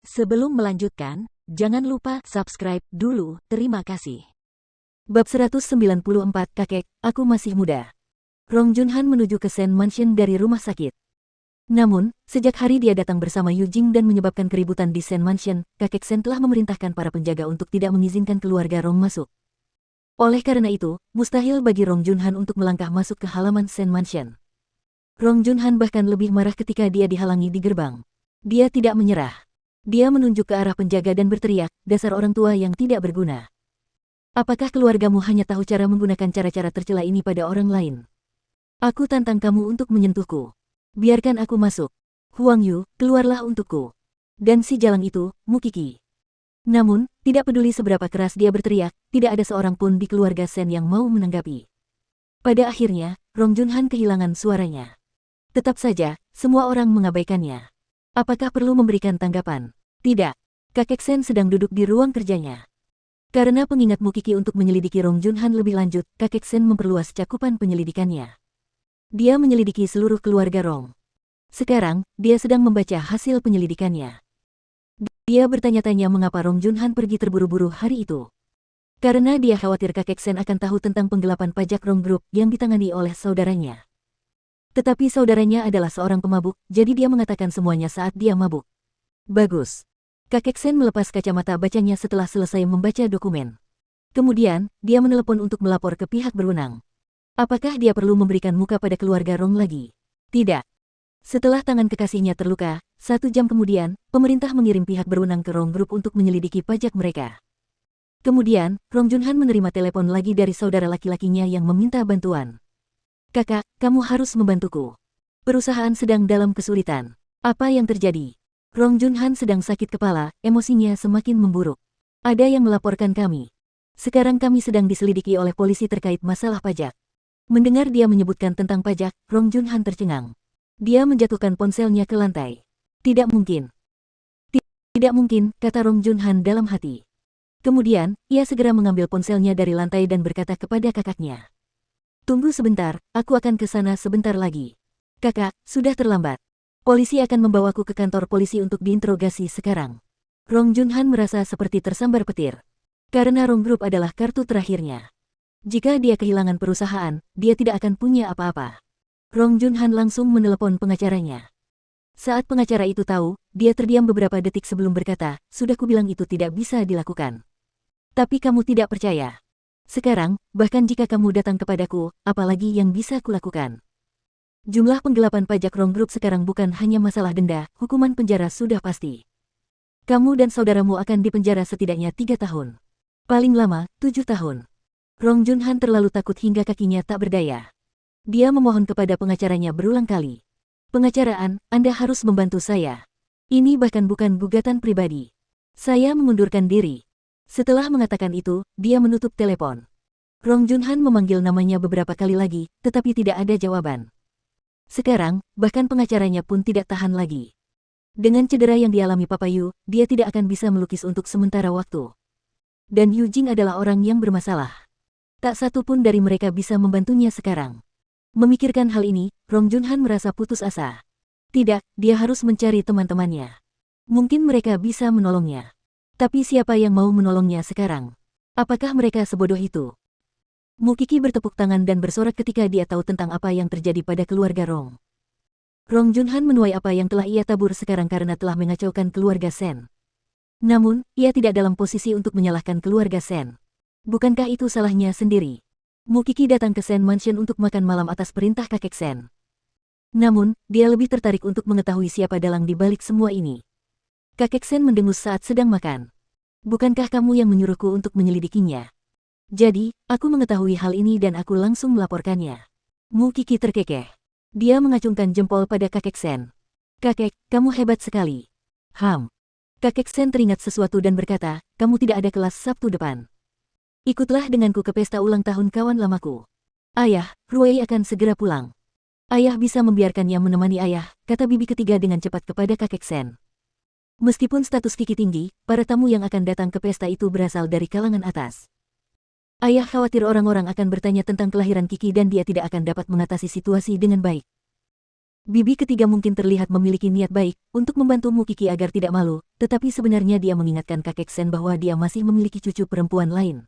Sebelum melanjutkan, jangan lupa subscribe dulu, terima kasih. Bab 194 Kakek, aku masih muda. Rong Junhan menuju ke Sen Mansion dari rumah sakit. Namun, sejak hari dia datang bersama Yu Jing dan menyebabkan keributan di Sen Mansion, kakek Sen telah memerintahkan para penjaga untuk tidak mengizinkan keluarga Rong masuk. Oleh karena itu, mustahil bagi Rong Junhan untuk melangkah masuk ke halaman Sen Mansion. Rong Junhan bahkan lebih marah ketika dia dihalangi di gerbang. Dia tidak menyerah. Dia menunjuk ke arah penjaga dan berteriak, dasar orang tua yang tidak berguna. Apakah keluargamu hanya tahu cara menggunakan cara-cara tercela ini pada orang lain? Aku tantang kamu untuk menyentuhku. Biarkan aku masuk. Huang Yu, keluarlah untukku. Dan si jalang itu, Mu Qi. Namun, tidak peduli seberapa keras dia berteriak, tidak ada seorang pun di keluarga Sen yang mau menanggapi. Pada akhirnya, Rong Junhan kehilangan suaranya. Tetap saja, semua orang mengabaikannya. Apakah perlu memberikan tanggapan? Tidak. Kakek Sen sedang duduk di ruang kerjanya. Karena pengingat Mu Qi untuk menyelidiki Rong Junhan lebih lanjut, kakek Sen memperluas cakupan penyelidikannya. Dia menyelidiki seluruh keluarga Rong. Sekarang, dia sedang membaca hasil penyelidikannya. Dia bertanya-tanya mengapa Rong Junhan pergi terburu-buru hari itu. Karena dia khawatir kakek Sen akan tahu tentang penggelapan pajak Rong Group yang ditangani oleh saudaranya. Tetapi saudaranya adalah seorang pemabuk, jadi dia mengatakan semuanya saat dia mabuk. Bagus. Kakek Sen melepas kacamata bacanya setelah selesai membaca dokumen. Kemudian, dia menelepon untuk melapor ke pihak berwenang. Apakah dia perlu memberikan muka pada keluarga Rong lagi? Tidak. Setelah tangan kekasihnya terluka, 1 jam kemudian, pemerintah mengirim pihak berwenang ke Rong Group untuk menyelidiki pajak mereka. Kemudian, Rong Junhan menerima telepon lagi dari saudara laki-lakinya yang meminta bantuan. Kakak, kamu harus membantuku. Perusahaan sedang dalam kesulitan. Apa yang terjadi? Rong Junhan sedang sakit kepala, emosinya semakin memburuk. Ada yang melaporkan kami. Sekarang kami sedang diselidiki oleh polisi terkait masalah pajak. Mendengar dia menyebutkan tentang pajak, Rong Junhan tercengang. Dia menjatuhkan ponselnya ke lantai. Tidak mungkin. Tidak mungkin, kata Rong Junhan dalam hati. Kemudian, ia segera mengambil ponselnya dari lantai dan berkata kepada kakaknya. Tunggu sebentar, aku akan ke sana sebentar lagi. Kakak, sudah terlambat. Polisi akan membawaku ke kantor polisi untuk diinterogasi sekarang. Rong Junhan merasa seperti tersambar petir. Karena Rong Group adalah kartu terakhirnya. Jika dia kehilangan perusahaan, dia tidak akan punya apa-apa. Rong Junhan langsung menelepon pengacaranya. Saat pengacara itu tahu, dia terdiam beberapa detik sebelum berkata, sudah kubilang itu tidak bisa dilakukan. Tapi kamu tidak percaya. Sekarang, bahkan jika kamu datang kepadaku, apalagi yang bisa kulakukan? Jumlah penggelapan pajak Rong Group sekarang bukan hanya masalah denda, hukuman penjara sudah pasti. Kamu dan saudaramu akan dipenjara setidaknya 3 tahun. Paling lama, 7 tahun. Rong Junhan terlalu takut hingga kakinya tak berdaya. Dia memohon kepada pengacaranya berulang kali. Pengacaraan, Anda harus membantu saya. Ini bahkan bukan gugatan pribadi. Saya mengundurkan diri. Setelah mengatakan itu, dia menutup telepon. Rong Junhan memanggil namanya beberapa kali lagi, tetapi tidak ada jawaban. Sekarang, bahkan pengacaranya pun tidak tahan lagi. Dengan cedera yang dialami Papa Yu, dia tidak akan bisa melukis untuk sementara waktu. Dan Yu Jing adalah orang yang bermasalah. Tak satu pun dari mereka bisa membantunya sekarang. Memikirkan hal ini, Rong Junhan merasa putus asa. Tidak, dia harus mencari teman-temannya. Mungkin mereka bisa menolongnya. Tapi siapa yang mau menolongnya sekarang? Apakah mereka sebodoh itu? Mu Qi bertepuk tangan dan bersorak ketika dia tahu tentang apa yang terjadi pada keluarga Rong. Rong Junhan menuai apa yang telah ia tabur sekarang karena telah mengacaukan keluarga Sen. Namun, ia tidak dalam posisi untuk menyalahkan keluarga Sen. Bukankah itu salahnya sendiri? Mu Qi datang ke Sen Mansion untuk makan malam atas perintah kakek Sen. Namun, dia lebih tertarik untuk mengetahui siapa dalang di balik semua ini. Kakek Sen mendengus saat sedang makan. Bukankah kamu yang menyuruhku untuk menyelidikinya? Jadi, aku mengetahui hal ini dan aku langsung melaporkannya. Mu Qi terkekeh. Dia mengacungkan jempol pada kakek Sen. Kakek, kamu hebat sekali. Kakek Sen teringat sesuatu dan berkata, kamu tidak ada kelas Sabtu depan. Ikutlah denganku ke pesta ulang tahun kawan lamaku. Ayah, Ruei akan segera pulang. Ayah bisa membiarkannya menemani ayah, kata bibi ketiga dengan cepat kepada kakek Sen. Meskipun status Qi tinggi, para tamu yang akan datang ke pesta itu berasal dari kalangan atas. Ayah khawatir orang-orang akan bertanya tentang kelahiran Qi dan dia tidak akan dapat mengatasi situasi dengan baik. Bibi ketiga mungkin terlihat memiliki niat baik untuk membantu Mukiki agar tidak malu, tetapi sebenarnya dia mengingatkan kakek Sen bahwa dia masih memiliki cucu perempuan lain.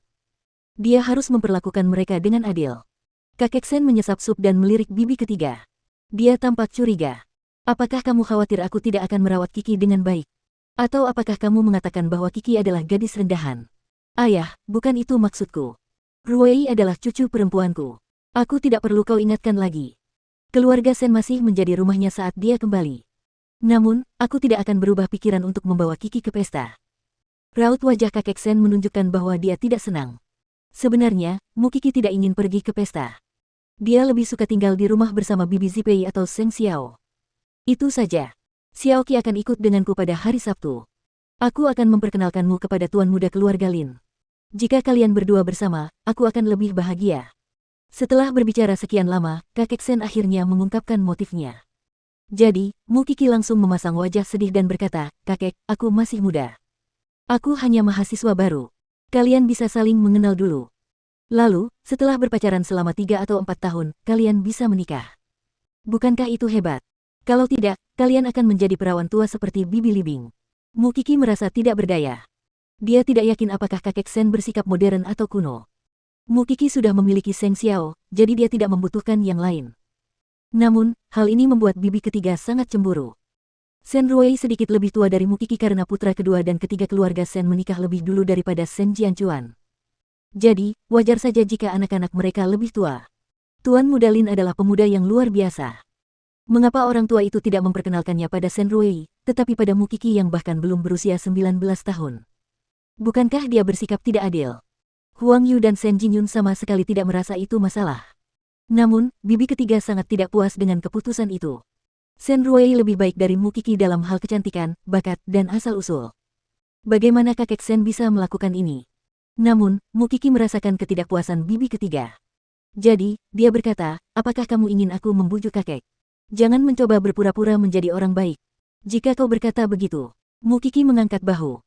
Dia harus memperlakukan mereka dengan adil. Kakek Sen menyesap sup dan melirik bibi ketiga. Dia tampak curiga. Apakah kamu khawatir aku tidak akan merawat Kiki dengan baik? Atau apakah kamu mengatakan bahwa Kiki adalah gadis rendahan? Ayah, bukan itu maksudku. Ruwei adalah cucu perempuanku. Aku tidak perlu kau ingatkan lagi. Keluarga Sen masih menjadi rumahnya saat dia kembali. Namun, aku tidak akan berubah pikiran untuk membawa Kiki ke pesta. Raut wajah kakek Sen menunjukkan bahwa dia tidak senang. Sebenarnya, Mukiki tidak ingin pergi ke pesta. Dia lebih suka tinggal di rumah bersama Bibi Zipei atau Seng Xiao. Itu saja. Xiaoqi akan ikut denganku pada hari Sabtu. Aku akan memperkenalkanmu kepada tuan muda keluarga Lin. Jika kalian berdua bersama, aku akan lebih bahagia. Setelah berbicara sekian lama, kakek Sen akhirnya mengungkapkan motifnya. Jadi, Mukiki langsung memasang wajah sedih dan berkata, kakek, aku masih muda. Aku hanya mahasiswa baru. Kalian bisa saling mengenal dulu. Lalu, setelah berpacaran selama 3 atau 4 tahun, kalian bisa menikah. Bukankah itu hebat? Kalau tidak, kalian akan menjadi perawan tua seperti Bibi Libing. Mukiki merasa tidak berdaya. Dia tidak yakin apakah kakek Sen bersikap modern atau kuno. Mukiki sudah memiliki Seng Xiao, jadi dia tidak membutuhkan yang lain. Namun, hal ini membuat bibi ketiga sangat cemburu. Sen Ruwei sedikit lebih tua dari Mukiki karena putra kedua dan ketiga keluarga Sen menikah lebih dulu daripada Sen Jianchuan. Jadi, wajar saja jika anak-anak mereka lebih tua. Tuan muda Lin adalah pemuda yang luar biasa. Mengapa orang tua itu tidak memperkenalkannya pada Sen Ruwei, tetapi pada Mukiki yang bahkan belum berusia 19 tahun? Bukankah dia bersikap tidak adil? Huang Yu dan Sen Jingyun sama sekali tidak merasa itu masalah. Namun, bibi ketiga sangat tidak puas dengan keputusan itu. Sen Ruwei lebih baik dari Mukiki dalam hal kecantikan, bakat, dan asal-usul. Bagaimana kakek Sen bisa melakukan ini? Namun, Mukiki merasakan ketidakpuasan bibi ketiga. Jadi, dia berkata, apakah kamu ingin aku membujuk kakek? Jangan mencoba berpura-pura menjadi orang baik. Jika kau berkata begitu, Mukiki mengangkat bahu.